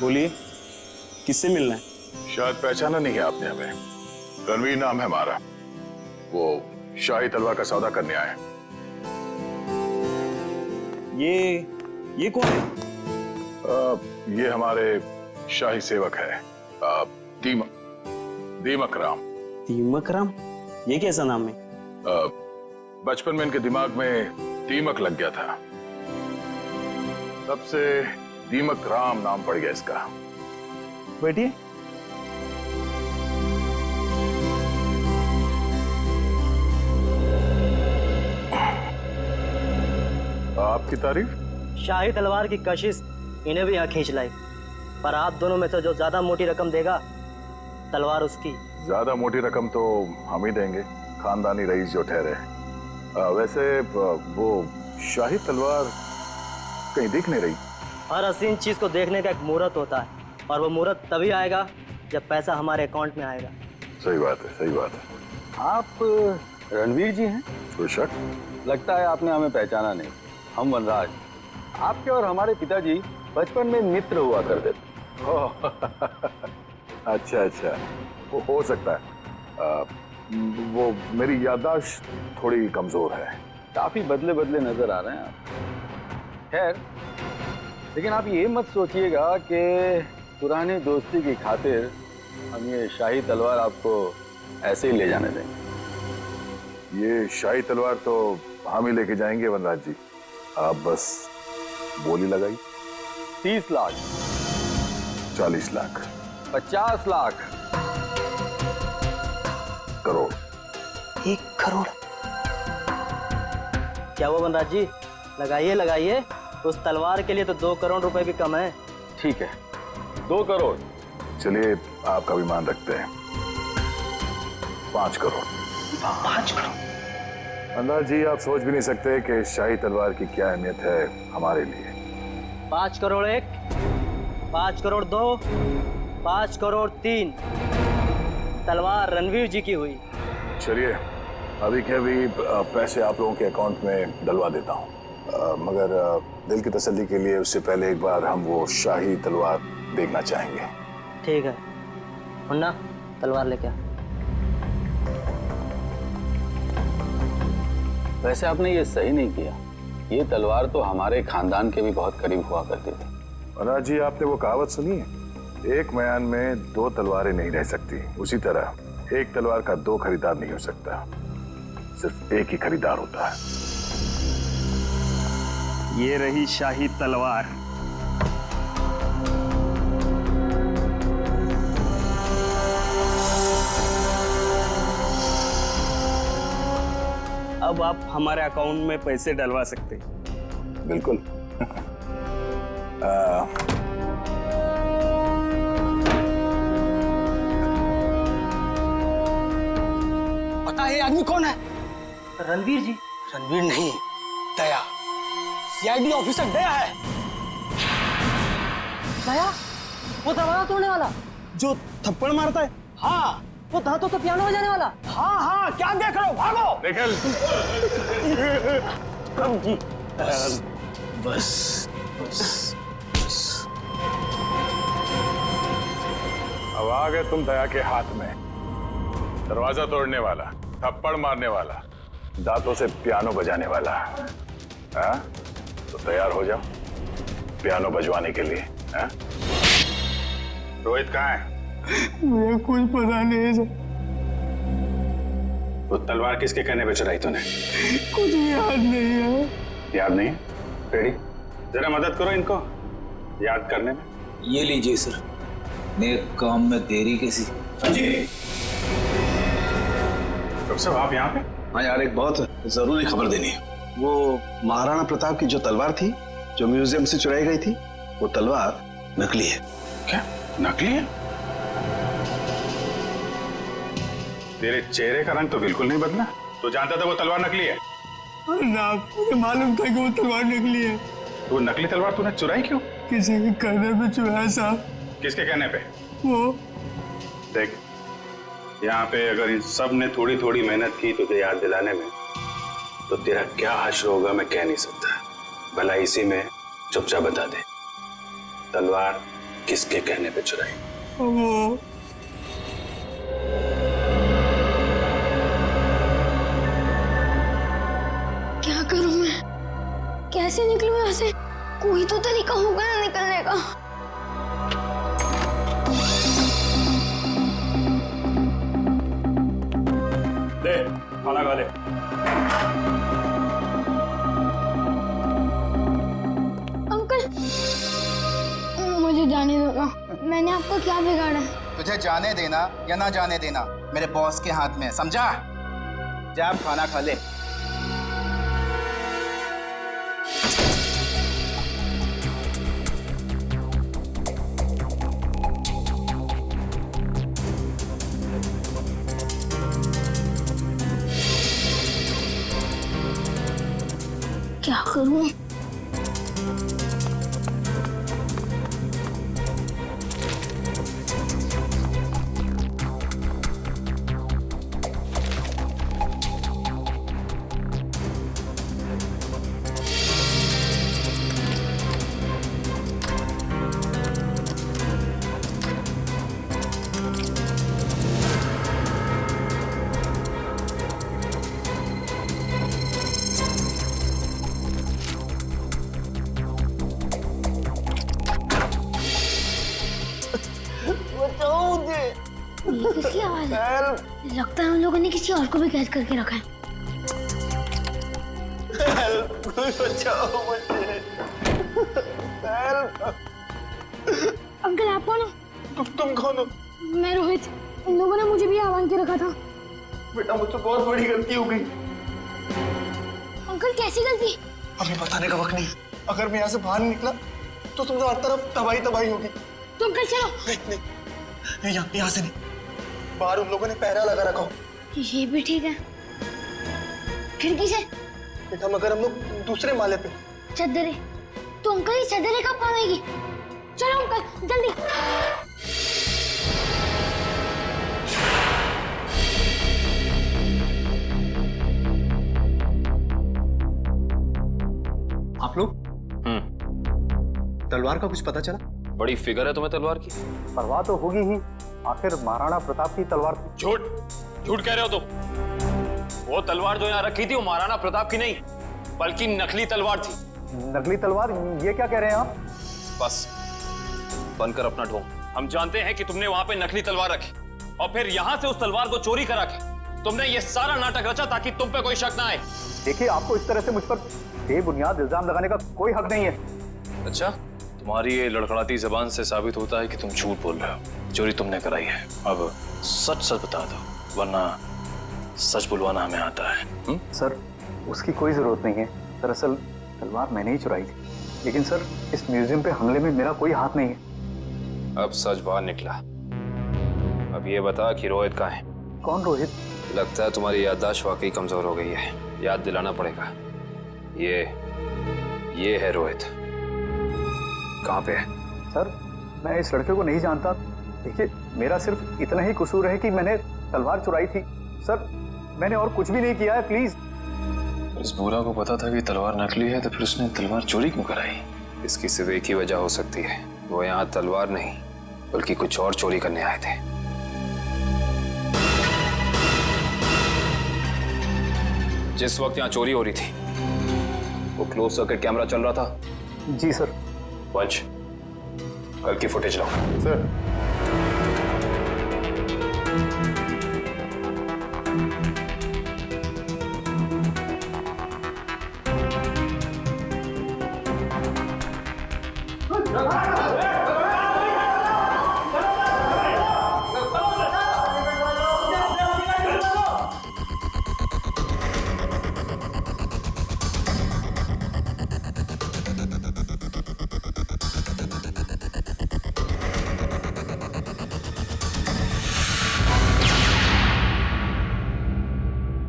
बोलिए, किससे मिलना है? शायद पहचाना नहीं है आपने हमें। रणवीर नाम है हमारा। वो शाही तलवार का सौदा करने आए हैं। ये कौन है? ये हमारे शाही सेवक है, दीमक राम। दीमक राम? ये कैसा नाम है? बचपन में इनके दिमाग में दीमक लग गया था, तब से दीमक राम नाम पड़ गया इसका। बैठिए। आपकी तारीफ? शाही तलवार की कशिश इन्हें भी यहाँ खींच लाई, पर आप दोनों में से जो ज्यादा मोटी रकम देगा तलवार उसकी। ज्यादा मोटी रकम तो हम ही देंगे, खानदानी रईस जो ठहरे। वैसे वो शाही तलवार कहीं दिख नहीं रही। हर हसीन चीज को देखने का एक मुहूर्त होता है, और वो मुहूर्त तभी आएगा जब पैसा हमारे अकाउंट में आएगा। सही बात है, सही बात है। आप रणवीर जी हैं? कोई शक? लगता है आपने हमें पहचाना नहीं। हम वनराज। आपके और हमारे पिताजी बचपन में मित्र हुआ करते थे। अच्छा अच्छा, वो हो सकता है। वो मेरी याददाश्त थोड़ी कमजोर है। काफी बदले बदले नजर आ रहे हैं आप। खैर, लेकिन आप ये मत सोचिएगा कि पुरानी दोस्ती की खातिर हम ये शाही तलवार आपको ऐसे ही ले जाने देंगे। ये शाही तलवार तो हम ही लेके जाएंगे वनराज जी, आप बस बोली लगाई। 30 लाख, 40 लाख, 50 लाख, करोड़। 1 करोड़? क्या वो वनराज जी? लगाइए लगाइए, उस तलवार के लिए तो 2 करोड़ रुपए भी कम है। ठीक है, 2 करोड़। चलिए आपका भी मान रखते हैं, 5 करोड़। 5 करोड़? वनराज जी, आप सोच भी नहीं सकते कि शाही तलवार की क्या अहमियत है हमारे लिए। 5 करोड़ 1, 5 करोड़ 2, 5 करोड़ 3। तलवार रणवीर जी की हुई। चलिए अभी के अभी पैसे आप लोगों के अकाउंट में डलवा देता हूँ, मगर दिल की तसल्ली के लिए उससे पहले एक बार हम वो शाही तलवार देखना चाहेंगे। ठीक है, मुन्ना तलवार लेके आ। वैसे आपने ये सही नहीं किया। ये तलवार तो हमारे खानदान के भी बहुत करीब हुआ करती थी। वनराज जी, आपने वो कहावत सुनी है, एक मयान में 2 तलवारें नहीं रह सकती। उसी तरह एक तलवार का 2 खरीदार नहीं हो सकता, सिर्फ एक ही खरीदार होता है। ये रही शाही तलवार। अब आप हमारे अकाउंट में पैसे डलवा सकते हैं। बिल्कुल। पता है ये आदमी कौन है? रणवीर जी। रणवीर नहीं, दया। सीआईडी ऑफिसर दया है। दया? वो दरवाजा तोड़ने वाला जो थप्पड़ मारता है? हाँ वो दांतों तो पियानो बजाने वाला। हाँ हाँ, क्या देख रहे हो? भागो। निकल। बस बस बस। अब आ गए तुम दया के हाथ में। दरवाजा तोड़ने वाला, थप्पड़ मारने वाला, दांतों से पियानो बजाने वाला। हाँ? तो तैयार हो जाओ पियानो बजवाने के लिए। हाँ? रोहित कहाँ है? मुझे कुछ पता नहीं है सर। वो तलवार किसके कहने पे चढ़ाई तूने? कुछ भी याद नहीं है। याद नहीं है? रेडी, जरा मदद करो इनको याद करने में। ये लीजिए सर, नेक काम में देरी कैसी। डॉक्टर साहब आप यहाँ पे? हाँ यार, एक बहुत जरूरी खबर देनी है। वो महाराणा प्रताप की जो तलवार थी, जो म्यूजियम से चुराई गई थी, वो तलवार नकली है। क्या नकली है? तेरे चेहरे का रंग तो बिल्कुल नहीं बदला। तू जानता था वो तलवार नकली है? ना, मुझे मालूम था कि वो तलवार नकली है। तो नकली तलवार तूने चुराई क्यों? किसी के कहने पे चुराया साहब। किसके कहने पे? वो देख, यहाँ पे अगर इन सब ने थोड़ी थोड़ी मेहनत की तुझे याद दिलाने में, तो तेरा क्या हश्र होगा मैं कह नहीं सकता। भला इसी में चुपचाप बता दे, तलवार किसके कहने पे चुराई? क्या करूं मैं? कैसे निकलूं यहाँ से? कोई तो तरीका होगा ना निकलने का। ले खाना खा ले। अंकल, मुझे जाने दो ना। मैंने आपको क्या बिगाड़ा है? तुझे जाने देना या ना जाने देना मेरे बॉस के हाथ में है, समझा? जा अब खाना खा ले। क्या करूं? ये किसकी आवाज है? लगता है उन लोगों ने किसी और को भी कैद करके रखा है। अंकल आप कौन हो? तुम कौन हो? मैं रोहित। इन लोगों ने मुझे भी आह्वान के रखा था। बेटा मुझसे बहुत बड़ी गलती हो गई। अंकल कैसी गलती? हमें बताने का वक्त नहीं। अगर मैं यहाँ से बाहर नहीं निकला तो तुमसे हर तरफ तबाही तबाही होगी। तुम कल चलो। नहीं, यहाँ से नहीं। बाहर उन लोगों ने पहरा लगा रखा हो। ये भी ठीक है। खिड़की से? बेटा मगर हम लोग दूसरे माले पे। चद्दरें? तो अंकल ये चद्दरें कब काम आएगी? चलो अंकल जल्दी। आप लोग? तलवार का कुछ पता चला? बड़ी फिगर है तुम्हें तलवार की। परवाह तो होगी ही, आखिर महाराणा प्रताप की तलवार थी। झूठ कह रहे हो तुम। वो तलवार जो यहाँ रखी थी वो महाराणा प्रताप की नहीं बल्कि नकली तलवार थी। नकली तलवार? ये क्या कह रहे हैं आप? बस बंद कर अपना ढोंग। हम जानते हैं कि तुमने वहां पे नकली तलवार रखी और फिर यहां से उस तलवार को चोरी करा के तुमने ये सारा नाटक रचा ताकि तुम पे कोई शक ना आए। देखिए, आपको इस तरह से मुझ पर बेबुनियाद इल्जाम लगाने का कोई हक नहीं है। अच्छा, तुम्हारी ये लड़खड़ाती जबान से साबित होता है कि तुम झूठ बोल रहे हो। चोरी तुमने कराई है। अब सच सच बता दो वरना सच बुलवाना हमें आता है। सर, उसकी कोई जरूरत नहीं है। दरअसल तलवार मैंने ही चुराई थी। लेकिन सर, इस म्यूजियम पे हमले में मेरा कोई हाथ नहीं है। अब सच बाहर निकला। अब ये बता कि रोहित कहाँ है? कौन रोहित? लगता है तुम्हारी याददाश्त वाकई कमजोर हो गई है। याद दिलाना पड़ेगा। ये है रोहित। कहाँ पे है? सर, मैं इस लड़के को नहीं जानता। देखिए, मेरा सिर्फ इतना ही कसूर है कि मैंने तलवार चुराई थी। सर, मैंने और कुछ भी नहीं किया है, प्लीज। इस बूढ़ा को पता था कि तलवार नकली है तो फिर उसने तलवार चोरी क्यों कराई? इसकी सिर्फ एक ही वजह हो सकती है। वो यहाँ तलवार नहीं बल्कि कुछ और चोरी करने आए थे। जिस वक्त यहाँ चोरी हो रही थी वो क्लोज सर्किट कैमरा चल रहा था। जी सर। पंच, कल की फुटेज लाओ। सर।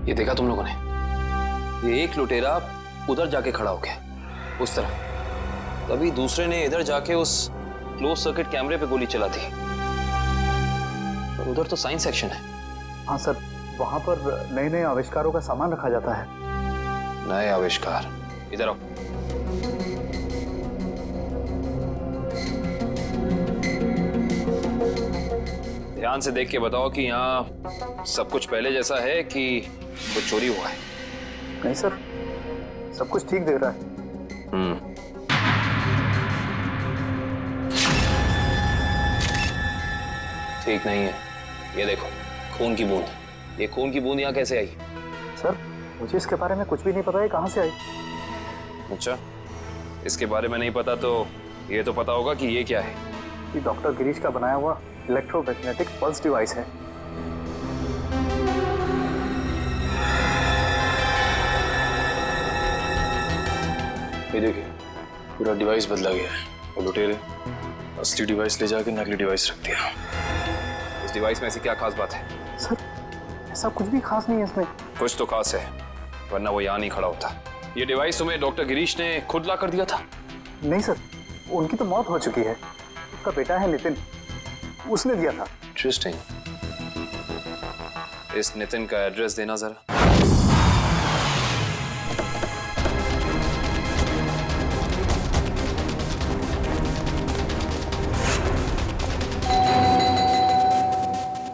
ये देखा तुम लोगों ने? ये एक लुटेरा उधर जाके खड़ा हो गया उस तरफ, तभी दूसरे ने इधर जाके उस क्लोज सर्किट कैमरे पे गोली चला दी। पर उधर तो साइंस सेक्शन है। हाँ सर, वहां पर नए नए आविष्कारों का सामान रखा जाता है। नए आविष्कार? इधर आओ। ध्यान से देख के बताओ कि यहाँ सब कुछ पहले जैसा है कि कुछ चोरी हुआ है। नहीं सर, सब कुछ ठीक दिख रहा है। ठीक नहीं है। ये देखो, खून की बूंद। ये खून की बूंद यहाँ कैसे आई? सर, मुझे इसके बारे में कुछ भी नहीं पता है कहाँ से आई। अच्छा, इसके बारे में नहीं पता तो ये तो पता होगा कि ये क्या है। ये डॉक्टर गिरीश का बनाया हुआ इलेक्ट्रोमैग्नेटिक पल्स डिवाइस है। ये देखिए, पूरा डिवाइस बदला गया है और लुटेरे असली डिवाइस ले जाके नकली डिवाइस रख दिया। इस डिवाइस में ऐसी क्या खास बात है? सर, ऐसा कुछ भी खास नहीं है इसमें। कुछ तो खास है, वरना वो यहाँ नहीं खड़ा होता। ये डिवाइस तुम्हें डॉक्टर गिरीश ने खुद ला कर दिया था? नहीं सर, उनकी तो मौत हो चुकी है। उसका बेटा है नितिन, उसने दिया था। इंटरेस्टिंग। इस नितिन का एड्रेस देना जरा।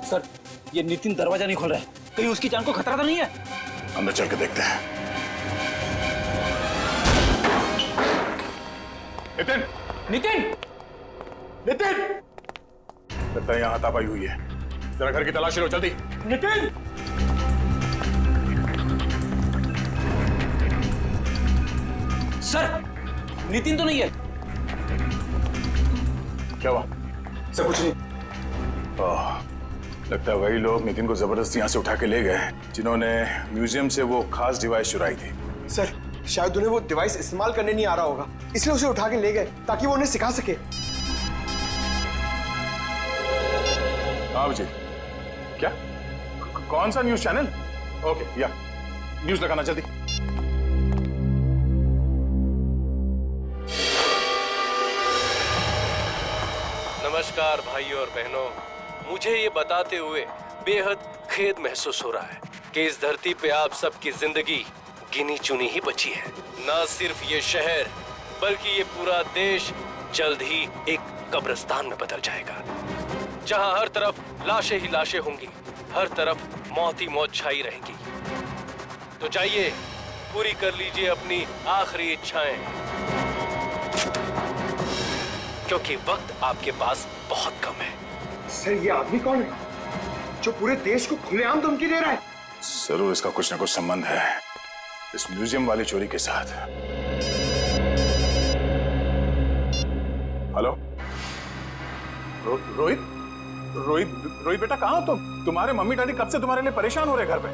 सर, ये नितिन दरवाजा नहीं खोल रहा है, कहीं उसकी जान को खतरा तो नहीं है? अंदर चल के देखते हैं। नितिन! नितिन! नितिन! लगता है यहाँ हाथापाई हुई है। जरा घर की तलाशी लो, जल्दी। नितिन! सर, नितिन तो नहीं है। क्या हुआ? सर कुछ नहीं। लगता है वही लोग नितिन को जबरदस्ती यहाँ से उठा के ले गए जिन्होंने म्यूजियम से वो खास डिवाइस चुराई थी। सर शायद उन्हें वो डिवाइस इस्तेमाल करने नहीं आ रहा होगा, इसलिए उसे उठा के ले गए ताकि वो उन्हें सिखा सके। हाँ जी, क्या? कौन सा न्यूज चैनल? ओके, या न्यूज लगाना जल्दी। नमस्कार भाइयों और बहनों, मुझे ये बताते हुए बेहद खेद महसूस हो रहा है कि इस धरती पे आप सबकी जिंदगी गिनी चुनी ही बची है। न सिर्फ ये शहर बल्कि ये पूरा देश जल्द ही एक कब्रिस्तान में बदल जाएगा, जहां हर तरफ लाशें ही लाशें होंगी, हर तरफ मौत ही मौत छाई रहेगी। तो जाइए, पूरी कर लीजिए अपनी आखिरी इच्छाएं, क्योंकि वक्त आपके पास बहुत कम है। सर ये आदमी कौन है जो पूरे देश को खुलेआम धमकी दे रहा है? जरूर इसका कुछ ना कुछ संबंध है इस म्यूजियम वाली चोरी के साथ। हेलो रोहित? रोहित बेटा, कहाँ हो तुम? तुम्हारे मम्मी डैडी कब से तुम्हारे लिए परेशान हो रहे घर पे।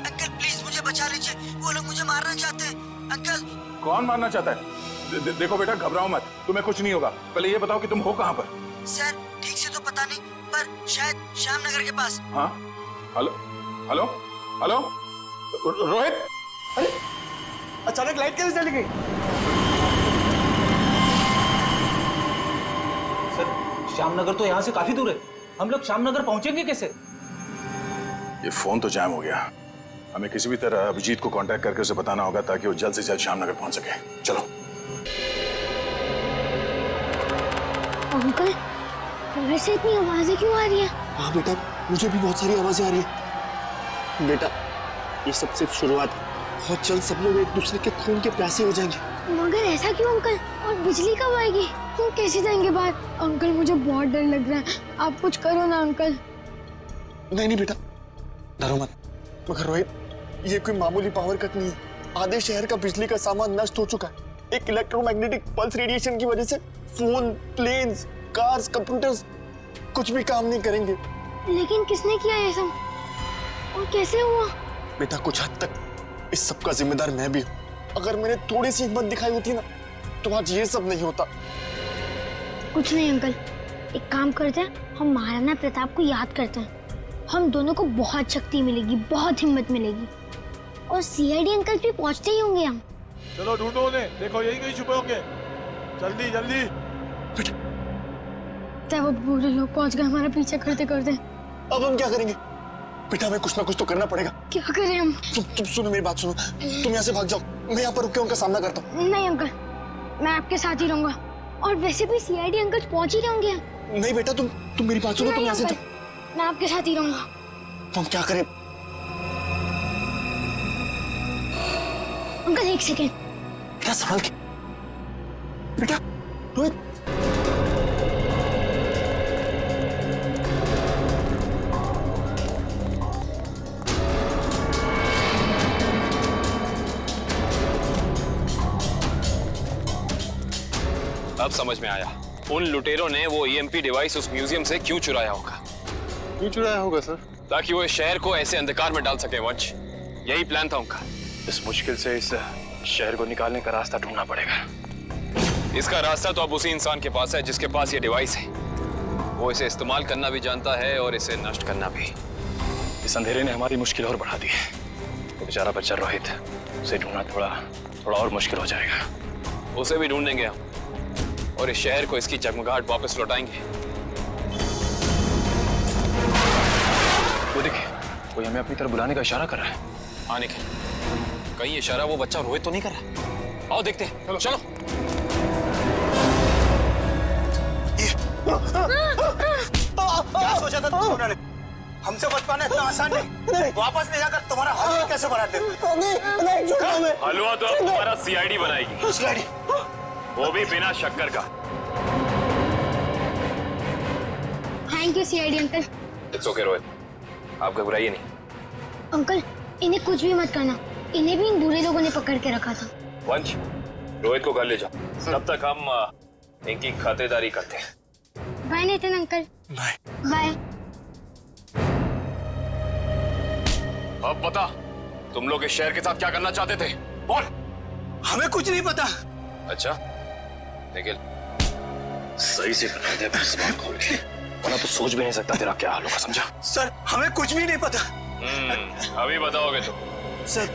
अंकल प्लीज मुझे बचा लीजिए, वो लोग मुझे मारना चाहते हैं। अंकल। कौन मारना चाहता है? देखो बेटा, घबराओ मत, तुम्हें कुछ नहीं होगा। पहले ये बताओ कि तुम हो कहाँ पर? सर ठीक से तो पता नहीं, पर शायद श्यामनगर के पास। हाँ, हेलो हेलो हेलो रोहित? अरे अचानक लाइट कैसे चली गई? सर, श्यामनगर तो यहाँ से काफी दूर है, हम लोग श्यामनगर पहुंचेंगे कैसे? ये फोन तो जैम हो गया। हमें किसी भी तरह अभिजीत को कांटेक्ट करके उसे बताना होगा ताकि वो जल्द से जल्द श्यामनगर पहुंच सके। चलो। अंकल, घर से इतनी आवाजें क्यों आ रही है? हाँ बेटा, मुझे भी बहुत सारी आवाजें आ रही है। बेटा, ये सब सिर्फ शुरुआत है, बहुत जल्द सब लोग एक दूसरे के खून के प्यासे हो जाएंगे। मगर ऐसा क्यों अंकल? और बिजली कब आएगी? तुम कैसे जाएंगे बाहर? अंकल मुझे बहुत डर लग रहा है, आप कुछ करो ना अंकल। नहीं नहीं बेटा, डरो मत। मगर रोहित, ये कोई मामूली पावर कट नहीं है। आधे शहर का बिजली का सामान नष्ट हो चुका है। एक इलेक्ट्रोमैग्नेटिक पल्स रेडिएशन की वजह से फोन, प्लेन्स, कार्स, कंप्यूटर्स कुछ भी काम नहीं करेंगे। लेकिन किसने किया ये सब और कैसे हुआ? बेटा, कुछ हद तक इस सब का जिम्मेदार मैं भी हूँ। अगर मैंने थोड़ी सी हिम्मत दिखाई होती ना तो आज ये सब नहीं होता। कुछ नहीं अंकल, एक काम करते हैं, हम महाराणा प्रताप को याद करते हैं। हम दोनों को बहुत शक्ति मिलेगी, बहुत हिम्मत मिलेगी, और सीआईडी अंकल भी पहुंचते ही होंगे। हम चलो ढूंढो उन्हें, देखो यही कहीं छुपे होंगे। जल्दी जल्दी। तब वो बुरे लोग पहुंच गए हमारा पीछा करते करते। अब हम क्या करेंगे? बेटा, हमें कुछ ना कुछ तो करना पड़ेगा। क्या करें हम? तुम सुनो मेरी बात, सुनो। तुम यहाँ से भाग जाओ, मैं यहाँ पर रुक के उनका सामना करता हूँ। नहीं अंकल, मैं आपके साथ ही रहूंगा। और वैसे भी सीआईडी अंकल पहुंच ही रहे होंगे। नहीं बेटा, तुम मेरी बात सुनो, तुम यहाँ से अंकल, मैं आपके साथ ही रहूंगा। तुम क्या करें? Uncle 1 second. बेटा संभाल के। बेटा रोहित, अब समझ में आया उन लुटेरों ने वो ईएमपी डिवाइस उस म्यूजियम से क्यों चुराया होगा। क्यों चुराया होगा सर? ताकि वो इस शहर को ऐसे अंधकार में डाल सके वंश। यही प्लान था उनका। इस मुश्किल से इस शहर को निकालने का रास्ता ढूंढना पड़ेगा। इसका रास्ता तो अब उसी इंसान के पास है जिसके पास ये डिवाइस है। वो इसे इस्तेमाल करना भी जानता है और इसे नष्ट करना भी। इस अंधेरे ने हमारी मुश्किल और बढ़ा दी है। तो बेचारा बच्चा रोहित, उसे ढूंढना थोड़ा और मुश्किल हो जाएगा। उसे भी ढूंढेंगे हम और इस शहर को इसकी जगमगाहट वापस लौटाएंगे। वो देखिए, कोई हमें अपनी तरफ बुलाने का इशारा कर रहा है। हाँ निखिल, कहीं इशारा वो बच्चा रोहित तो नहीं कर रहा? आओ देखते हैं। चलो। क्या सोचा था तुमने? हमसे बच पाना इतना आसान नहीं। वापस ले जाकर तुम्हारा हलवा कैसे बनाते? हलवा तो अब तुम्हारा सीआईडी बनाएगी। सीआईडी? वो भी बिना शक्कर का। Thank you CID uncle. It's okay Rohit, आप घबराइए नहीं। अंकल इन्हें कुछ भी मत करना, इन्हें भी इन बुरे लोगों ने पकड़ के रखा था। वंश, रोहित को घर ले जाओ, तब तक हम इनकी खातेदारी करते हैं। Bye Nitin uncle. Bye bye. अब बता, तुम लोग इस शहर के साथ क्या करना चाहते थे? बोल। हमें कुछ नहीं पता। अच्छा निखिल, सही से बता दे अपनी जुबान खोल के, वरना तो सोच भी नहीं सकता तेरा क्या हाल होगा, समझा? सर हमें कुछ भी नहीं पता। अभी बताओगे तो? सर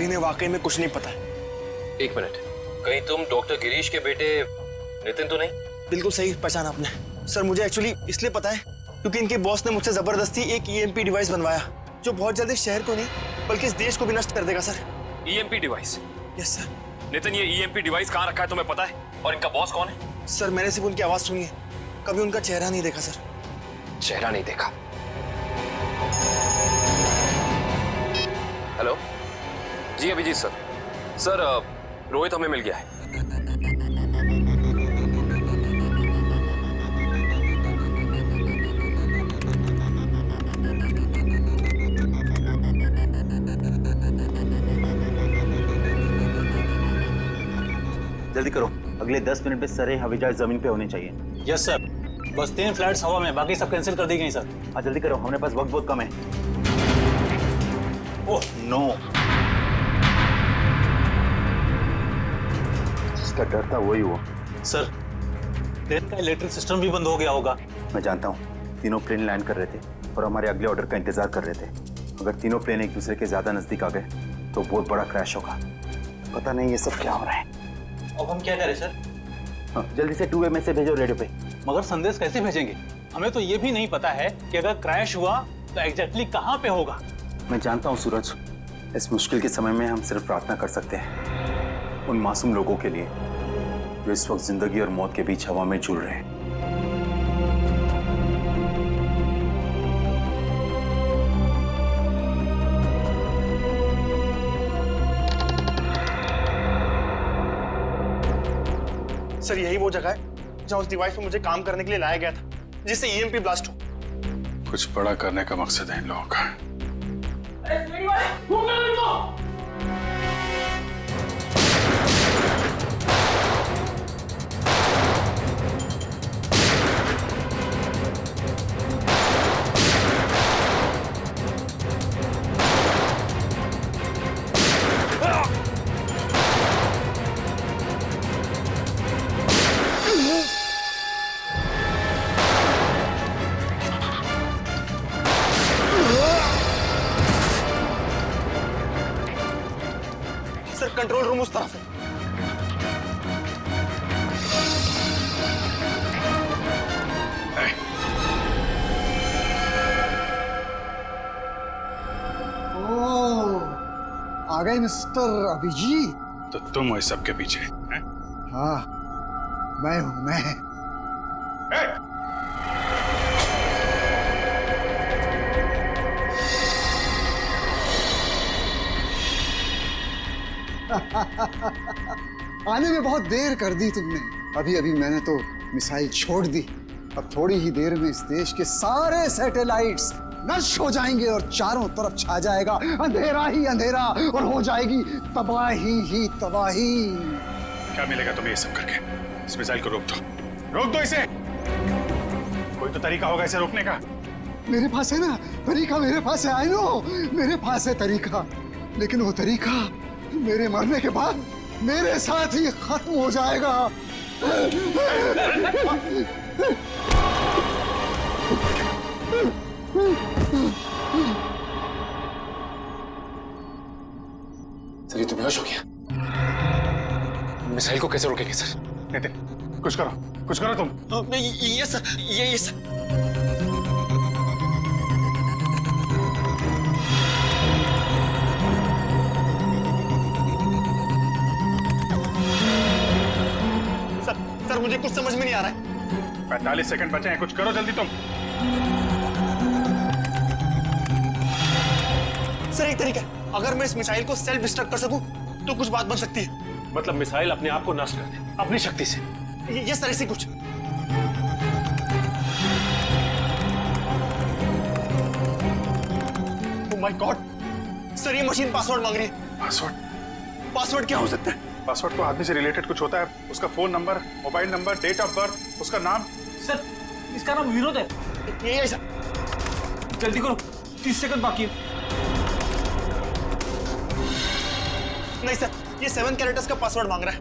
इन्हें वाकई में कुछ नहीं पता है। एक मिनट, कहीं तुम डॉक्टर गिरीश के बेटे नितिन तो नहीं? बिल्कुल सही पहचाना आपने। सर मुझे एक्चुअली इसलिए पता है क्योंकि इनके बॉस ने मुझसे जबरदस्ती एक ईएमपी डिवाइस बनवाया जो बहुत जल्दी शहर को नहीं बल्कि इस देश को भी नष्ट कर देगा sir. EMP device? Yes sir. Nitin, ये ईएमपी डिवाइस कहाँ रखा है तुम्हें पता है? और इनका बॉस कौन है? सर मैंने सिर्फ उनकी आवाज सुनी है, कभी उनका चेहरा नहीं देखा सर। चेहरा नहीं देखा? हेलो जी, अभिजीत सर। सर रोहित हमें मिल गया है। जल्दी करो, अगले 10 मिनट में सारे हवाई जहाज जमीन पे होने चाहिए। यस सर, बस 3 फ्लाइट्स हवा में, बाकी सब कैंसिल कर दी गई सर। हाँ जल्दी करो, हमारे पास वक्त बहुत कम है। ओह नो, जिसका डर था वही हुआ। सर प्लेन का इलेक्ट्रिक सिस्टम भी बंद हो गया होगा। मैं जानता हूँ, तीनों प्लेन लैंड कर रहे थे और हमारे अगले ऑर्डर का इंतजार कर रहे थे। अगर तीनों प्लेन एक दूसरे के ज्यादा नजदीक आ गए तो बहुत बड़ा क्रैश होगा। पता नहीं ये सब क्या हो रहा है। अब हम क्या करें सर? हाँ, जल्दी से 2 मैसेज भेजो रेडियो पे। मगर संदेश कैसे भेजेंगे? हमें तो ये भी नहीं पता है कि अगर क्रैश हुआ तो एग्जैक्टली कहाँ पे होगा। मैं जानता हूँ सूरज, इस मुश्किल के समय में हम सिर्फ प्रार्थना कर सकते हैं उन मासूम लोगों के लिए जो इस वक्त जिंदगी और मौत के बीच हवा में झूल रहे हैं। सर यही वो जगह है जहाँ उस डिवाइस पे मुझे काम करने के लिए लाया गया था जिससे ईएमपी ब्लास्ट हो। कुछ बड़ा करने का मकसद है इन लोगों का। सर कंट्रोल रूम उस तरफ है। आ गए मिस्टर अभिजीत। तो तुम हो इस सब के पीछे हैं? हाँ, मैं हूं मैं। आने में बहुत देर कर दी तुमने। अभी अभी मैंने तो मिसाइल छोड़ दी। अब थोड़ी ही देर में इस देश के सारे सैटेलाइट्स नष्ट हो जाएंगे और चारों तरफ छा जाएगा अंधेरा ही अंधेरा और हो जाएगी तबाही ही तबाही। क्या मिलेगा तुम्हें ये सब करके? इस मिसाइल को रोक दो इसे। कोई तो तरीका होगा इसे रोकने का। मेरे पास है ना तरीका, मेरे पास है। आई नो, मेरे पास है तरीका, लेकिन वो तरीका मेरे मरने के बाद मेरे साथ ही खत्म हो जाएगा। सर ये तो बेहोश हो गया। मिसाइल को कैसे रोकेंगे सर? नितिन, कुछ करो तुम। ये सर, ये सर। सर मुझे कुछ समझ में नहीं आ रहा है। 45 सेकंड बचे हैं, कुछ करो जल्दी तुम। सर एक तरीका है, अगर मैं इस मिसाइल को सेल्फ डिस्ट्रक्ट कर सकूं तो कुछ बात बन सकती है। मतलब मिसाइल अपने आप को नष्ट कर दे अपनी शक्ति से? ये सर ऐसे कुछ। ओह माय गॉड सर, ये मशीन पासवर्ड मांग रही है। पासवर्ड क्या हो सकता है? पासवर्ड तो आदमी से रिलेटेड कुछ होता है। उसका phone number, mobile number, date of birth, उसका नाम। सर इसका नाम विनोद है। ये सर। जल्दी करो, 30 सेकंड बाकी है। नहीं सर, ये 7 कैरेक्टर्स का पासवर्ड मांग रहा है।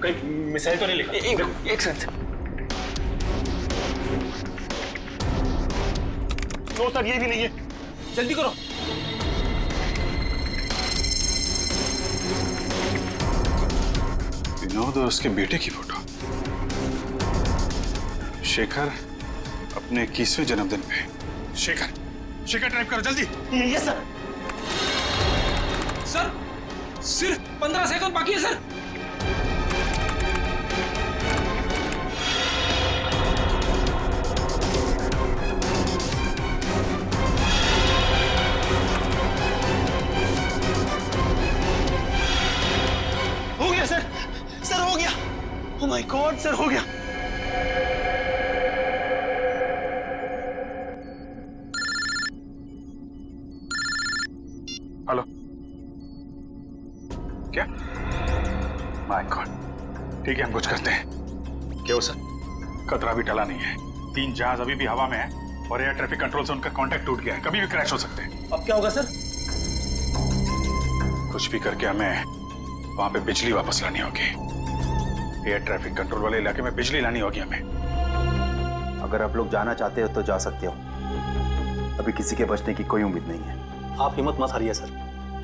कहीं मिसाइल तो नहीं लिखा? एक सेकंड। नो सर, ये भी नहीं है। जल्दी करो। विनोद और उसके बेटे की फोटो। शेखर अपने 21वें जन्मदिन पे। शेखर टाइप करो जल्दी। ये सर। सर सिर्फ 15 सेकंड बाकी है सर। हो गया सर, सर हो गया। ओह माय गॉड सर, हो गया। हेलो, क्या? माय गॉड, ठीक है हम कुछ करते हैं। क्या हो सर? खतरा भी टला नहीं है। 3 जहाज अभी भी हवा में है और एयर ट्रैफिक कंट्रोल से उनका कांटेक्ट टूट गया है। कभी भी क्रैश हो सकते हैं। अब क्या होगा सर? कुछ भी करके हमें वहां पे बिजली वापस लानी होगी। एयर ट्रैफिक कंट्रोल वाले इलाके में बिजली लानी होगी हमें। अगर आप लोग जाना चाहते हो तो जा सकते हो। अभी किसी के बचने की कोई उम्मीद नहीं है। आप हिम्मत मत हारिए सर,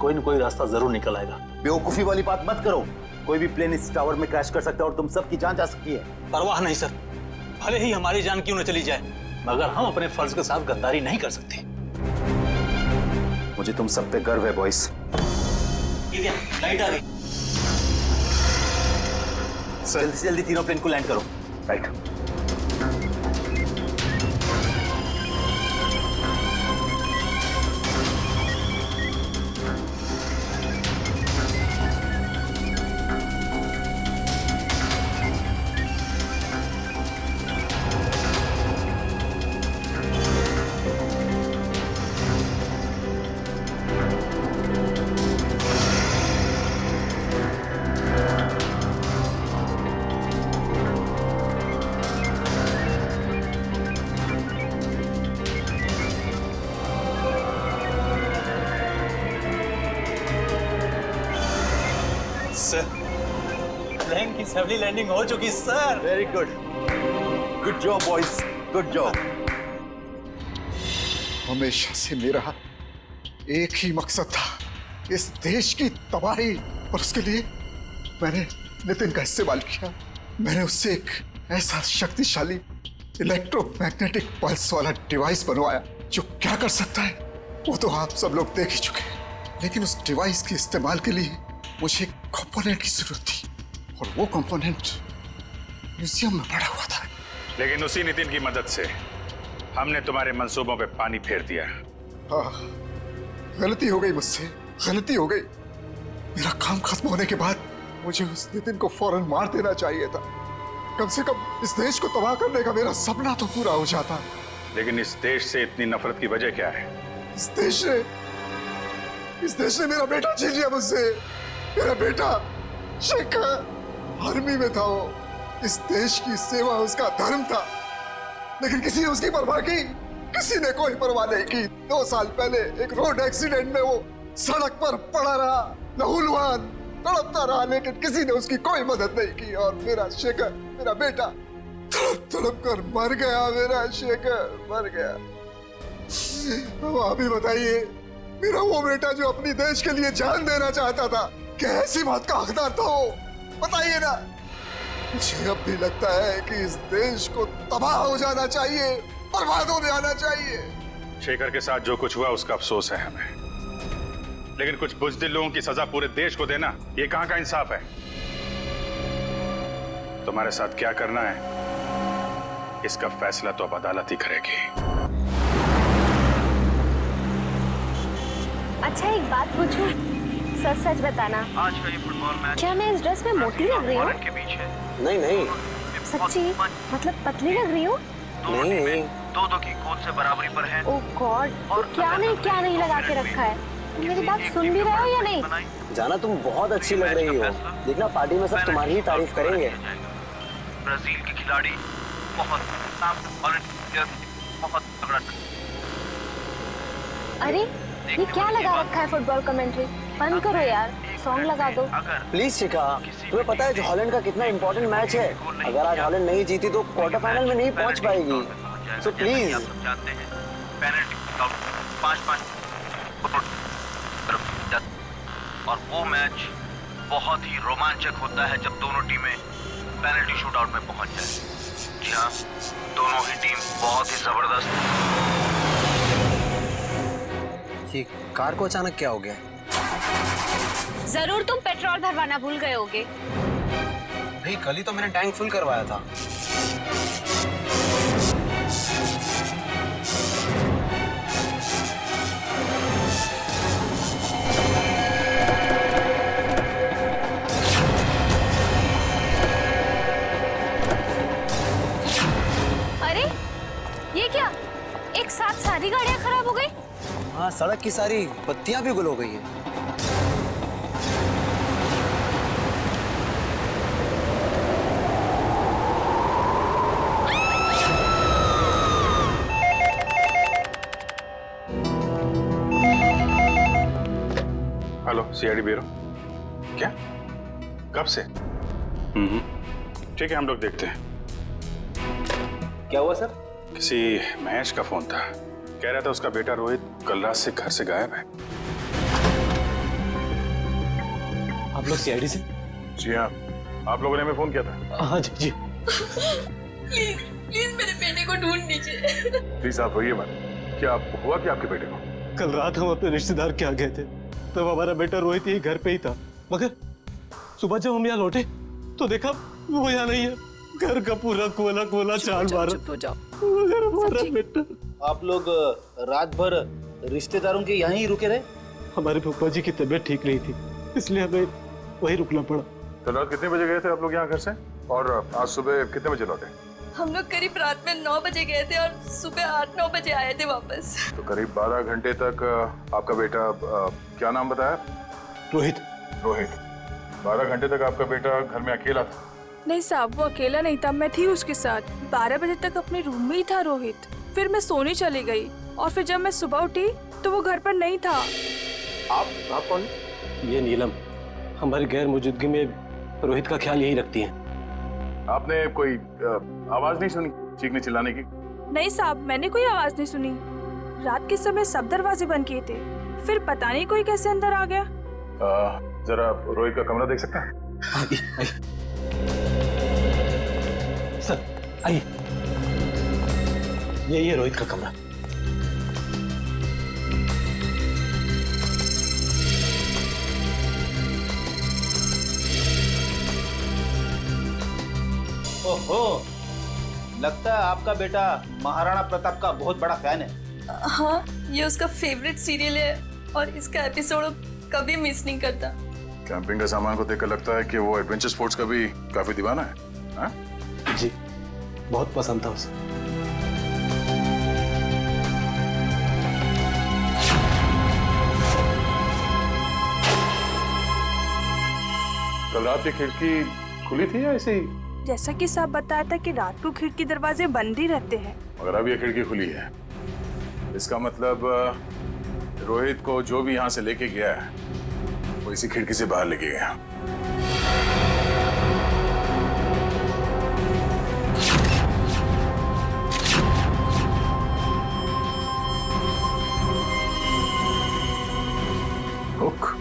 कोई न कोई रास्ता जरूर निकल आएगा। बेवकूफी वाली बात मत करो। कोई भी प्लेन इस टावर में क्रैश कर सकता है और तुम सबकी जान जा सकती है। परवाह नहीं सर, भले ही हमारी जान क्यों न चली जाए, मगर हम अपने फर्ज के साथ गद्दारी नहीं कर सकते। मुझे तुम सब पे गर्व है बॉयज। ये क्या, लाइट आ गई। जल्दी से जल्दी तीनों प्लेन को लैंड करो। राइट। सर प्लेन की सफली लैंडिंग हो चुकी sir. Very good, good job boys, good job. हमेशा से मेरा एक ही मकसद था, इस देश की तबाही, और उसके लिए मैंने नितिन का इस्तेमाल किया। मैंने उससे एक ऐसा शक्तिशाली इलेक्ट्रोमैग्नेटिक पल्स वाला डिवाइस बनवाया जो क्या कर सकता है वो तो आप सब लोग देख ही चुके हैं। लेकिन उस डिवाइस के इस्तेमाल के लिए मुझे एक कंपोनेंट की जरूरत थी, और वो कंपोनेंट म्यूजियम में पड़ा हुआ था। लेकिन उसी नितिन की मदद से हमने तुम्हारे मंसूबों पे पानी फेर दिया। हाँ, गलती हो गई मुझसे, गलती हो गई। मेरा काम खत्म होने के बाद मुझे उस नितिन को फौरन मार देना चाहिए था। कम से कम इस देश को तबाह करने का मेरा सपना तो पूरा हो जाता। लेकिन इस देश से इतनी नफरत की वजह क्या है? इस देश ने मेरा बेटा छीन लिया मुझसे। मेरा बेटा शेखर आर्मी में था। वो इस देश की सेवा उसका धर्म था, लेकिन किसी ने उसकी परवाह की? किसी ने कोई परवाह नहीं की। 2 साल पहले एक रोड एक्सीडेंट में वो सड़क पर पड़ा रहा, लहूलुहान तड़पता रहा, लेकिन किसी ने उसकी कोई मदद नहीं की। और मेरा शेखर, मेरा बेटा तड़प तड़प कर मर गया। मेरा शेखर मर गया। अब आप ही बताइए, मेरा वो बेटा जो अपनी देश के लिए जान देना चाहता था, क्या ऐसी बात का हकदार था वो? बताइए ना। मुझे अब भी लगता है कि इस देश को तबाह हो जाना चाहिए, बर्बाद हो जाना चाहिए। शेखर के साथ जो कुछ हुआ उसका अफसोस है हमें, लेकिन कुछ बुज़दिल लोगों की सजा पूरे देश को देना, ये कहां का इंसाफ है? तुम्हारे साथ क्या करना है इसका फैसला तो अब अदालत ही करेगी। अच्छा, एक बात पूछूं? सच सच बताना, आज का ये फुटबॉल मैच क्या मैं इस ड्रेस में मोटी लग रही हूँ? के बीच है। नहीं नहीं, सच्ची? मतलब पतली लग रही हूँ? नहीं, 2-2 की गोल से बराबरी पर है। ओह गॉड, क्या नहीं लगा के रखा है? मेरी बात सुन भी रहे हो या नहीं? जाना, तुम बहुत अच्छी लग रही हो। देखना पार्टी में सब तुम्हारी ही तारीफ करेंगे। ब्राजील के खिलाड़ी बहुत तगड़ा। अरे ये क्या लगा रखा है फुटबॉल कमेंट्री? बंद करो यार, सॉन्ग लगा दो प्लीज। शिखा, तुम्हें पता है जो हॉलैंड का कितना इंपॉर्टेंट मैच है? अगर आज हॉलैंड नहीं जीती तो क्वार्टर फाइनल में नहीं पहुंच पाएगी। So please. जानते हैं पेनल्टी 5-5 और वो मैच बहुत ही रोमांचक होता है जब दोनों टीमें पेनल्टी शूटआउट में पहुंच जाए। जी हाँ, दोनों ही टीम बहुत ही जबरदस्त। ये कार को अचानक क्या हो गया? जरूर तुम पेट्रोल भरवाना भूल गए होगे। भाई कल ही तो मैंने टैंक फुल करवाया था। अरे ये क्या, एक साथ सारी गाड़ियां खराब हो गई? हाँ, सड़क की सारी बत्तियां भी गुल हो गई है। Hello, CID bureau. क्या? कब से? ठीक है, हम लोग देखते हैं। क्या हुआ सर? किसी महेश का फोन था, कह रहा था उसका बेटा रोहित कल रात से घर से गायब है। आप लोग सीआईडी से? जी हाँ, आप लोगों ने हमें फोन किया था। हाँ जी जी। प्लीज मेरे बेटे को ढूंढ दीजिए। प्लीज आप रोइए मत। क्या हुआ क्या आपके बेटे को? कल रात हम अपने रिश्तेदार के यहाँ गए थे, तब हमारा बेटा रोहित यही घर पे ही था, मगर सुबह जब हम यहाँ लौटे तो देखा वो यहाँ नहीं है। घर का पूरा कोला कोला चाल मारा। मगर हमारा बेटा। आप लोग रात भर रिश्तेदारों के यहीं रुके रहे? हमारे फूफा जी की तबीयत ठीक नहीं थी, इसलिए हमें वहीं रुकना पड़ा। कल रात कितने बजे गए थे आप लोग यहाँ घर से, और आज सुबह कितने बजे लौटे? हम लोग करीब रात में 9 बजे गए थे और सुबह 8-9 बजे आए थे वापस। तो करीब 12 घंटे तक आपका बेटा, क्या नाम बताया? रोहित। रोहित, 12 घंटे तक आपका बेटा घर में अकेला था? नहीं साहब, वो अकेला नहीं था, मैं थी उसके साथ। 12 बजे तक अपने रूम में ही था रोहित। फिर मैं सोने चली गई और फिर जब मैं सुबह उठी तो वो घर पर नहीं था। आप कौन? ये नीलम हमारी गैर मौजूदगी में रोहित का ख्याल यही रखती है। आपने कोई आवाज नहीं सुनी चीखने चिल्लाने की? नहीं साहब, मैंने कोई आवाज नहीं सुनी। रात के समय सब दरवाजे बंद किए थे, फिर पता नहीं कोई कैसे अंदर आ गया। जरा रोहित का कमरा देख सकता है? सर आइए, यही है रोहित का कमरा। ओहो, लगता है आपका बेटा महाराणा प्रताप का बहुत बड़ा फैन है। हाँ, ये उसका फेवरेट सीरियल है और इसका एपिसोड कभी मिस नहीं करता। कैंपिंग का सामान को देखकर लगता है कि वो एडवेंचर स्पोर्ट्स का भी काफी दीवाना है, हाँ? जी, बहुत पसंद था उसे। कल रात की खिड़की खुली थी या ऐसे ही? जैसा कि साहब बताया था कि रात को खिड़की दरवाजे बंद ही रहते हैं। मगर अब ये खिड़की खुली है, इसका मतलब रोहित को जो भी यहाँ से लेके गया है वो इसी खिड़की से बाहर लेके गया। हुक।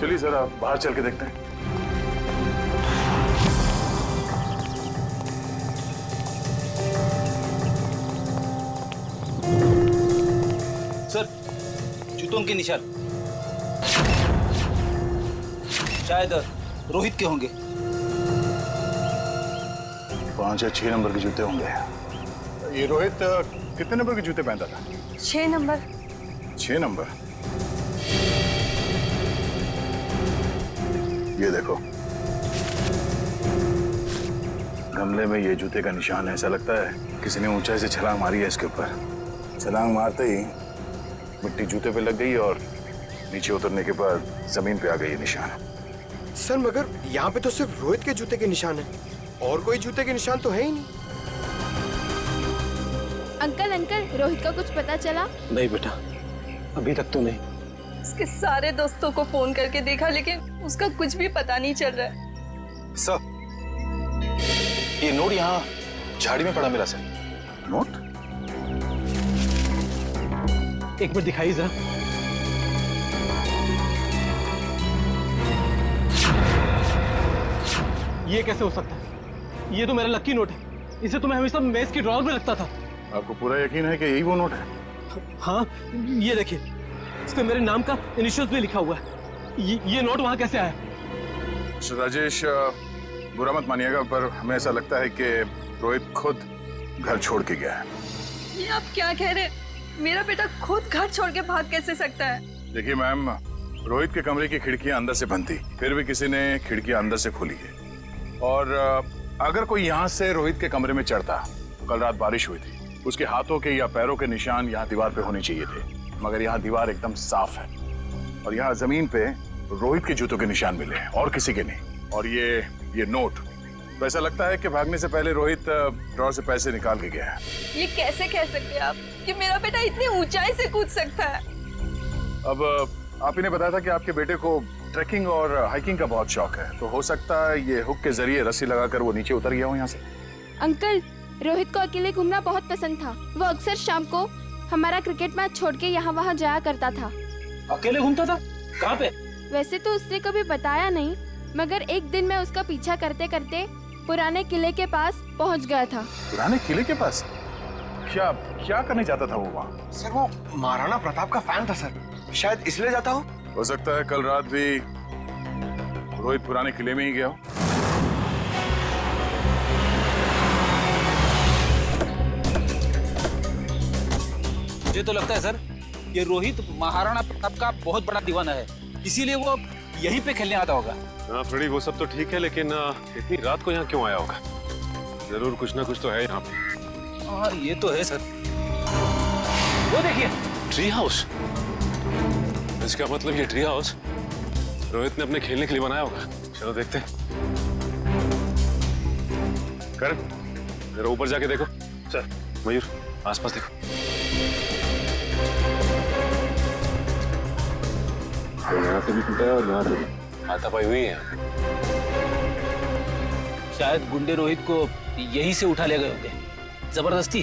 चलिए जरा बाहर चल के देखते हैं। सर, जूतों के निशान शायद रोहित के होंगे। 5 या 6 नंबर के जूते होंगे। ये रोहित कितने नंबर के जूते पहनता था? 6 नंबर। 6 नंबर। ये देखो, गमले में ये जूते का निशान है। ऐसा लगता है किसी ने ऊंचाई से छलांग मारी है इसके ऊपर। छलांग मारते ही मिट्टी जूते पे लग गई और नीचे उतरने के बाद जमीन पे आ गई ये निशान। सर मगर यहाँ पे तो सिर्फ रोहित के जूते के निशान है, और कोई जूते के निशान तो है ही नहीं। अंकल रोहित का कुछ पता चला? नहीं बेटा, अभी तक तो नहीं। उसके सारे दोस्तों को फोन करके देखा लेकिन उसका कुछ भी पता नहीं चल रहा है। सर, ये नोट यहाँ झाड़ी में पड़ा मिला सर। नोट? एक मिनट दिखाइए जरा। ये कैसे हो सकता है? ये तो मेरा लकी नोट है। इसे तो मैं हमेशा मेज की ड्रॉअर में रखता था। आपको पूरा यकीन है कि यही वो नोट है? हाँ, ये देखिए, इस पे मेरे नाम का इनिशियल्स भी लिखा हुआ है। ये नोट वहाँ कैसे आया? मिस्टर राजेश, बुरा मत मानिएगा पर हमें ऐसा लगता है कि रोहित खुद घर छोड़ के गया है। ये आप क्या कह रहे हैं? मेरा बेटा खुद घर छोड़ के भाग कैसे सकता है? देखिए मैम, रोहित के कमरे की खिड़कियां अंदर से बंद थी, फिर भी किसी ने खिड़कियां अंदर से खोली है। और अगर कोई यहाँ से रोहित के कमरे में चढ़ता, तो कल रात बारिश हुई थी, उसके हाथों के या पैरों के निशान यहाँ दीवार पे होने चाहिए थे, मगर यहाँ दीवार एकदम साफ है और यहाँ जमीन पे रोहित के जूतों के निशान मिले हैं और किसी के नहीं। और ये नोट, तो ऐसा लगता है कि भागने से पहले रोहित ड्रॉअर से पैसे निकाल के गया है। ये कैसे कह सकते हैं आप कि मेरा बेटा इतनी ऊंचाई से कूद सकता है? अब आप ही ने बताया था कि आपके बेटे को ट्रैकिंग और हाइकिंग का बहुत शौक है, तो हो सकता है ये हुक के जरिए रस्सी लगाकर वो नीचे उतर गया हो यहाँ से। अंकल, रोहित को अकेले घूमना बहुत पसंद था। वो अक्सर शाम को हमारा क्रिकेट मैच छोड़ के यहाँ वहाँ जाया करता था। अकेले घूमता था? कहाँ पे? वैसे तो उसने कभी बताया नहीं, मगर एक दिन मैं उसका पीछा करते करते पुराने किले के पास पहुँच गया था। पुराने किले के पास? क्या करने जाता था वो वहाँ? सर वो महाराणा प्रताप का फैन था सर, शायद इसलिए जाता हो सकता है कल रात भी रोहित पुराने किले में ही गया हो। मुझे तो लगता है सर, ये रोहित महाराणा प्रताप का बहुत बड़ा दीवाना है, इसीलिए वो यहीं पे खेलने आता होगा। हाँ थोड़ी वो सब तो ठीक है, लेकिन इतनी रात को यहाँ क्यों आया होगा? जरूर कुछ ना कुछ तो है यहाँ पे। हाँ ये तो है सर। वो देखिए, ट्री हाउस। इसका मतलब ये ट्री हाउस रोहित ने अपने खेलने के लिए बनाया होगा। चलो देखते हैं। करण, जरा ऊपर जाके देखो। सर। मयूर, आसपास देखो। यहाँ से भी टूटा है और यहाँ से भी हाथापाई हुई है। शायद गुंडे रोहित को यहीं से उठा ले गए होंगे जबरदस्ती।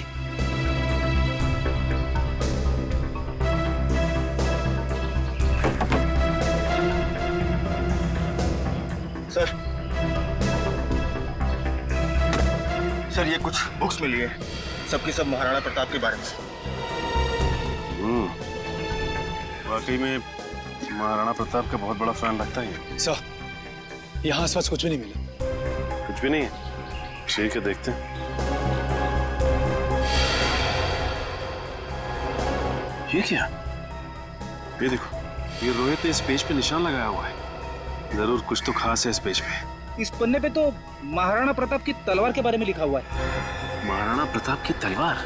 सर ये कुछ बुक्स मिली है, सबकी सब महाराणा प्रताप के बारे में। वाकई में महाराणा प्रताप का बहुत बड़ा फैन लगता है। सर यहाँ आसपास कुछ भी नहीं मिला। कुछ भी नहीं है? ठीक है, देखते हैं। ये क्या? ये देखो, ये रोहित ने इस पेज पे निशान लगाया हुआ है। जरूर कुछ तो खास है इस पेज पे। इस पन्ने पे तो महाराणा प्रताप की तलवार के बारे में लिखा हुआ है। महाराणा प्रताप की तलवार?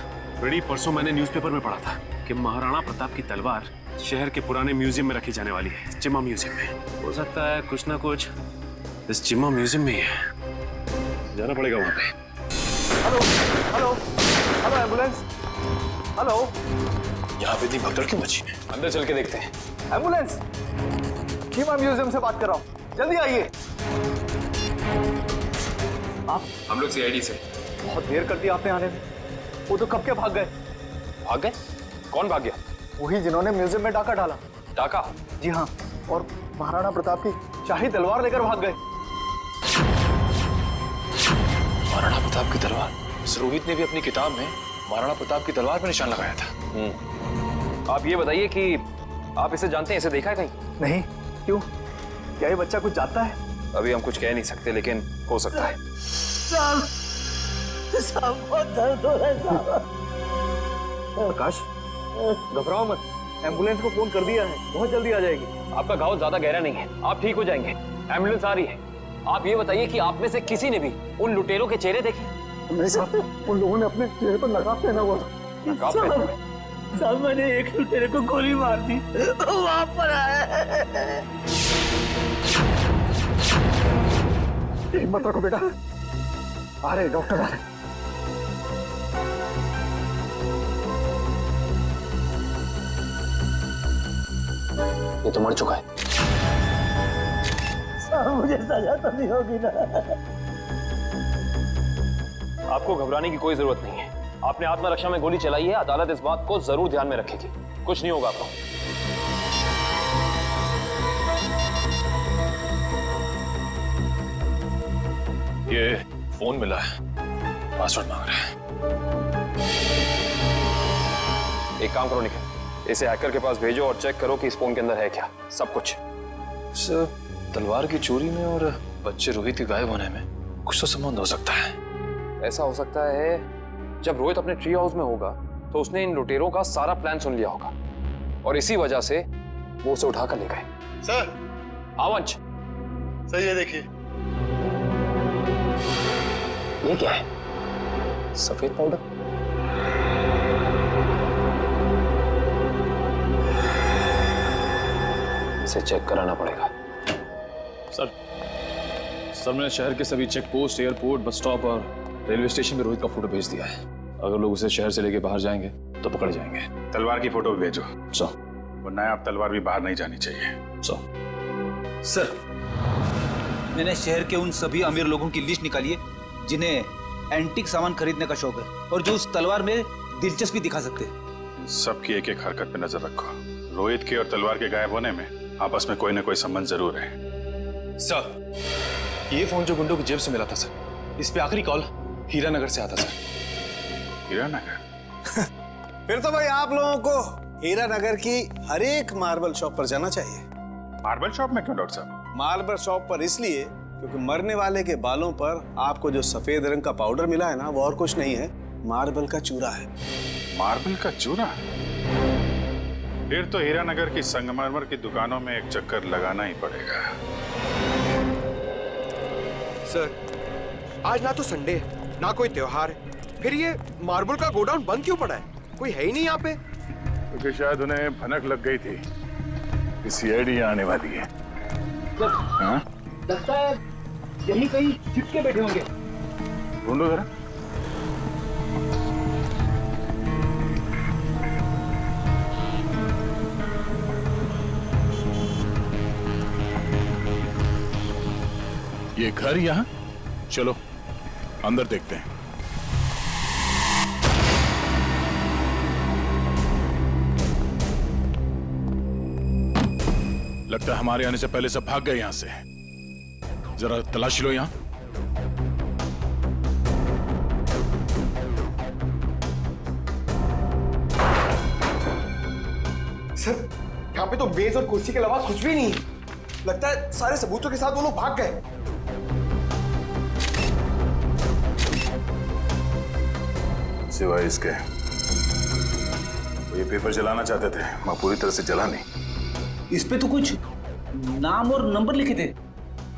बड़ी परसों मैंने न्यूज़पेपर में पढ़ा था कि महाराणा प्रताप की तलवार शहर के पुराने म्यूजियम में रखी जाने वाली है, चिम्मा म्यूजियम में। हो सकता है कुछ ना कुछ इस चिम्मा म्यूजियम में ही है। जाना पड़ेगा वहां पे। Hello hello hello, ambulance, hello. यहाँ पे इतनी भगदड़ क्यों मची है? अंदर चल के देखते हैं। एम्बुलेंस, चिम्मा म्यूजियम से बात कर रहा हूँ, जल्दी आइए। आप? हम लोग सीआईडी से। बहुत देर कर दी आपने आने में। वो तो कब के भाग गए। भाग गए? कौन भाग गया? वही जिन्होंने म्यूजियम में डाका डाला। डाका? जी हाँ, और महाराणा प्रताप की शाही तलवार लेकर भाग गए। महाराणा प्रताप की तलवार? इस रोहित ने भी अपनी किताब में महाराणा प्रताप की तलवार पर निशान लगाया था। आप ये बताइए कि आप इसे जानते हैं, इसे देखा है कहीं? नहीं। क्यों? क्या ये बच्चा कुछ जानता है? अभी हम कुछ कह नहीं सकते, लेकिन हो सकता है। बहुत दर्द हो रहा है। प्रकाश, घबराओ मत, एम्बुलेंस को फोन कर दिया है, बहुत जल्दी आ जाएगी। आपका घाव ज्यादा गहरा नहीं है, आप ठीक हो जाएंगे। एम्बुलेंस आ रही है। आप ये बताइए कि आप में से किसी ने भी उन लुटेरों के चेहरे देखे? नहीं साहब, उन लोगों ने अपने चेहरे पर नकाब पहना हुआ था। नकाब पहना? साहब, मैंने एक लुटेरे को गोली मार दी, वहां पर आया। हिम्मत रखो बेटा, आ रहे डॉक्टर आ रहे। ये तो मर चुका है। मुझे सजा तो नहीं होगी ना? आपको घबराने की कोई जरूरत नहीं है। आपने आत्मरक्षा में गोली चलाई है, अदालत इस बात को जरूर ध्यान में रखेगी। कुछ नहीं होगा आपको। ये फोन मिला है, पासवर्ड मांग रहा है। एक काम करो निखिल, इसे हैकर के पास भेजो और चेक करो कि इस फोन के अंदर है क्या, सब कुछ। सर, तलवार की चोरी में और बच्चे रोहित के गायब होने में कुछ तो संबंध हो सकता है। ऐसा हो सकता है जब रोहित अपने ट्री हाउस में होगा तो उसने इन लुटेरों का सारा प्लान सुन लिया होगा और इसी वजह से वो उसे उठाकर ले गए। सर। आवंश, सर ये देखिए। ये क्या है? सफेद पाउडर? इसे चेक कराना पड़ेगा। सर मैंने शहर के सभी check post, airport, bus stop और रेलवे स्टेशन पे रोहित का फोटो भेज दिया है। अगर लोग उसे शहर से लेके बाहर जाएंगे तो पकड़े जाएंगे। तलवार की फोटो भेजो। सो वरना आप तलवार भी बाहर नहीं जानी चाहिए। सर, मैंने शहर के उन सभी अमीर लोगों की लिस्ट निकाली है जिन्हें एंटीक सामान खरीदने का शौक है और जो उस तलवार में दिलचस्पी दिखा सकते हैं। सबकी एक एक हरकत पे नजर रखो। रोहित के और तलवार के गायब होने में आपस में कोई ना कोई संबंध जरूर है। सर, ये फोन जो गुंडों की जेब से मिला था सर, इस पे आखिरी कॉल हीरानगर से आता सर। हीरानगर? फिर तो भाई आप लोगों को हीरानगर की हर एक मार्बल शॉप पर जाना चाहिए। मार्बल शॉप में क्यों डॉक्टर साहब? मार्बल शॉप पर इसलिए क्योंकि मरने वाले के बालों पर आपको जो सफेद रंग का पाउडर मिला है ना, वो और कुछ नहीं है, मार्बल का चूरा है। मार्बल का चूरा? फिर तो हीरानगर की संगमरमर की दुकानों में एक चक्कर लगाना ही पड़ेगा। सर, आज ना तो संडे है, ना कोई त्योहार है, फिर ये मार्बल का गोडाउन बंद क्यों पड़ा है? कोई है ही नहीं यहाँ पे। क्योंकि शायद उन्हें भनक लग गई थी कि सीआईडी आने वाली है। हाँ? लगता है यही कहीं छिपके बैठे होंगे। ढूंढो जरा। ये घर यहाँ? चलो अंदर देखते हैं। लगता है हमारे आने से पहले सब भाग गए यहां से। जरा तलाशी लो यहां। सर, यहाँ पे तो मेज और कुर्सी के अलावा कुछ भी नहीं है। लगता है सारे सबूतों के साथ वो लोग भाग गए। सिवाय इसके वो ये पेपर जलाना चाहते थे, मैं पूरी तरह से जला नहीं। इस पे तो कुछ नाम और नंबर लिखे थे।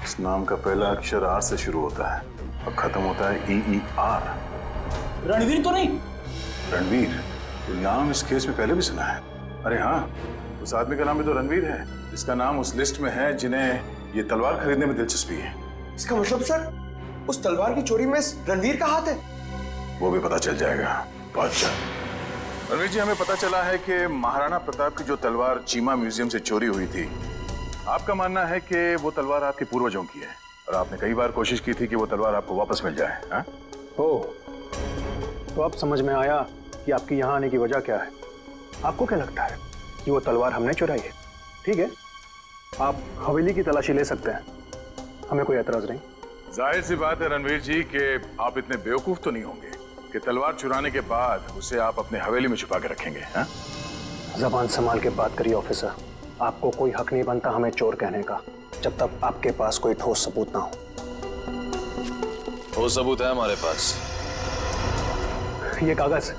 इस नाम का पहला अक्षर आर से शुरू होता है और खत्म होता है EER। रणवीर तो नहीं? रणवीर? ये नाम इस केस में पहले भी सुना है। अरे हाँ, उस आदमी का नाम भी तो रणवीर है, जिसका नाम उस लिस्ट में है जिन्हें ये तलवार खरीदने में दिलचस्पी है। इसका मतलब सर, उस तलवार की चोरी में रणवीर का हाथ है? वो भी पता चल जाएगा। अच्छा रणवीर जी, हमें पता चला है कि महाराणा प्रताप की जो तलवार चीमा म्यूजियम से चोरी हुई थी, आपका मानना है कि वो तलवार आपके पूर्वजों की है और आपने कई बार कोशिश की थी कि वो तलवार आपको वापस मिल जाए। हाँ? ओह, तो अब समझ में आया कि आपकी यहाँ आने की वजह क्या है। आपको क्या लगता है कि वो तलवार हमने चुराई है? ठीक है, आप हवेली की तलाशी ले सकते हैं, हमें कोई एतराज नहीं। जाहिर सी बात है रणवीर जी कि आप इतने बेवकूफ तो नहीं होंगे कि तलवार चुराने के बाद उसे आप अपने हवेली में छुपा के रखेंगे। हाँ? जबान संभाल के बात करिए ऑफिसर, आपको कोई हक नहीं बनता हमें चोर कहने का जब तक आपके पास कोई ठोस सबूत ना हो। ठोस सबूत है हमारे पास। ये कागज,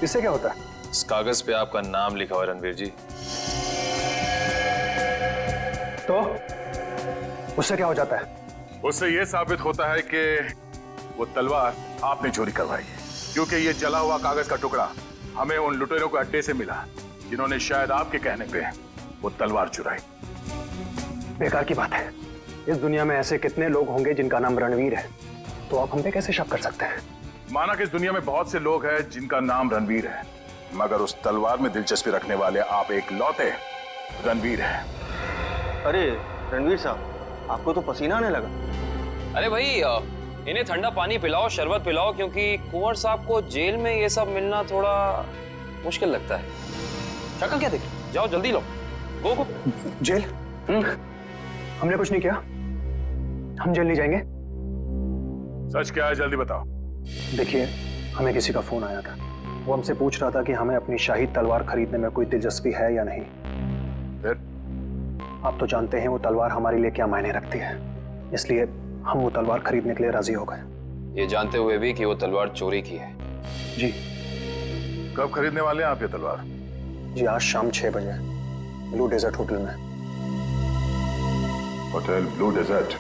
इससे क्या होता है? इस कागज पे आपका नाम लिखा हुआ है रणवीर जी। तो उससे क्या हो जाता है? उससे यह साबित होता है कि वो तलवार आपने चोरी करवाई है, क्योंकि ये जला हुआ कागज का टुकड़ा हमें उन लुटेरों के अड्डे से मिला जिन्होंने शायद आपके कहने पे वो तलवार चुराई। बेकार की बात है, इस दुनिया में ऐसे कितने लोग होंगे जिनका नाम रणवीर है, तो आप हम पे कैसे शक कर सकते हैं? माना कि इस दुनिया में बहुत से लोग हैं जिनका नाम रणवीर है, मगर उस तलवार में दिलचस्पी रखने वाले आप एक लौते रणवीर हैं। अरे रणवीर साहब, आपको तो पसीना आने लगा। अरे भाई, इन्हें ठंडा पानी पिलाओ, शरबत पिलाओ, क्योंकि कुंवर साहब को जेल में ये सब मिलना थोड़ा मुश्किल लगता है। शक्ल क्या देखी? जाओ जल्दी लो, गो गो। जेल? हमने कुछ नहीं किया, हम जेल नहीं जाएंगे। सच क्या है, जल्दी बताओ। देखिए, हमें किसी का फोन आया था, वो हमसे पूछ रहा था कि हमें अपनी शाही तलवार खरीदने में कोई दिलचस्पी है या नहीं। फिर? आप तो जानते हैं वो तलवार हमारे लिए क्या मायने रखती है, इसलिए हम वो तलवार खरीदने के लिए राजी हो गए। ये जानते हुए भी कि वो तलवार चोरी की है। जी। कब खरीदने वाले हैं आप ये तलवार? जी, आज शाम 6 बजे ब्लू डेजर्ट होटल में। Hotel Blue desert?